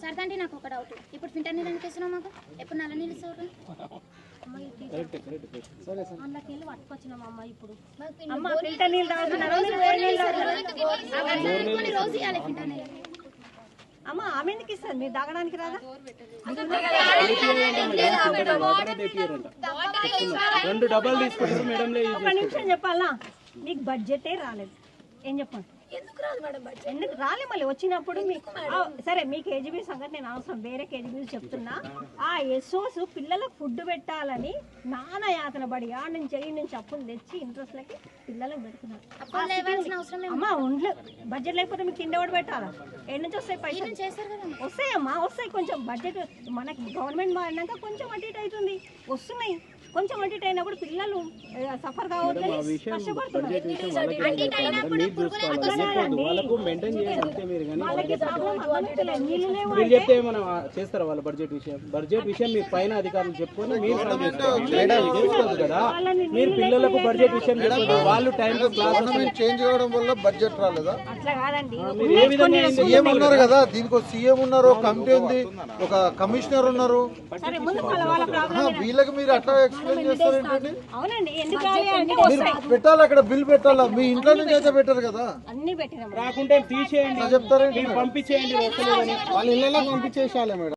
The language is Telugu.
సరదా నాకు ఒక డౌట్, ఇప్పుడు ఫిల్టర్ నీళ్ళు ఎందుకు ఇస్తున్నావు మాకు? ఎప్పుడు నల్ల నీళ్ళు ఇస్తావు? అందులోకెళ్ళి పట్టుకొచ్చినాం అమ్మ. ఇప్పుడు రోజు ఇవ్వాలి ఫిల్టర్ నీళ్ళు. అమ్మ ఆమె ఎందుకు ఇస్తుంది? మీరు తాగడానికి రాదా? 2 డబ్బాలు తీసుకుంటారు మేడం. ఒక నిమిషం చెప్పాలా, మీకు బడ్జెటే రాలేదు. ఏం చెప్పండి, ఎందుకు రాలే? మళ్ళీ వచ్చినప్పుడు మీకు సరే, మీ కేజీబీ సంగతి నేను అవసరం, వేరే కేజీబీ చెప్తున్నా. ఆ ఎస్ఓస్ పిల్లలకు ఫుడ్ పెట్టాలని నాన్న యాతన పడి నుంచి అప్పులు తెచ్చి ఇంట్రెస్ట్లకి పిల్లలకు పెడుతున్నారు. అమ్మా ఒంట్లో బడ్జెట్ లేకపోతే మీకు తిండి ఎవరు పెట్టాలా? ఎక్కడి నుంచి వస్తాయి పైసలు? వస్తాయమ్మా, వస్తాయి. కొంచెం బడ్జెట్ మనకి గవర్నమెంట్ మారినాక కొంచెం అటు ఇటు అవుతుంది, వస్తున్నాయి. కొంచెం అటు ఇటు అయినప్పుడు పిల్లలు సఫర్ కావద్దని కష్టపడుతున్నారు. చెప్తే మనం చేస్తారా వాళ్ళ బడ్జెట్ విషయం మీ పైన అధికారులు చెప్పుకొని మీరు కదా. మీరు పిల్లలకు బడ్జెట్ విషయం చెప్పండి. వాళ్ళు టైం క్లాస్ చేంజ్ కావడం వల్ల బడ్జెట్ రాలేదా? అట్లా కాదండి, సీఎం ఉన్నారు కదా, దీనికి సీఎం ఉన్నారు, ఒక కమిటీ ఉంది, ఒక కమిషనర్ ఉన్నారు. వీళ్ళకి మీరు అట్లా ఎక్స్ప్లెయిన్ చేస్తారేంటండి? అవునండి, ఎందుకు మీరు పెట్టాలి, అక్కడ బిల్ పెట్టాలా? మీ ఇంట్లో నుంచి అయితే పెట్టారు కదా, అన్ని పెట్టినాం. రాకుంటే తీసేయండి, చెప్తారేంటి? పంపించేయండి. వాళ్ళ ఇళ్ళలో పంపించేసాలే మేడం.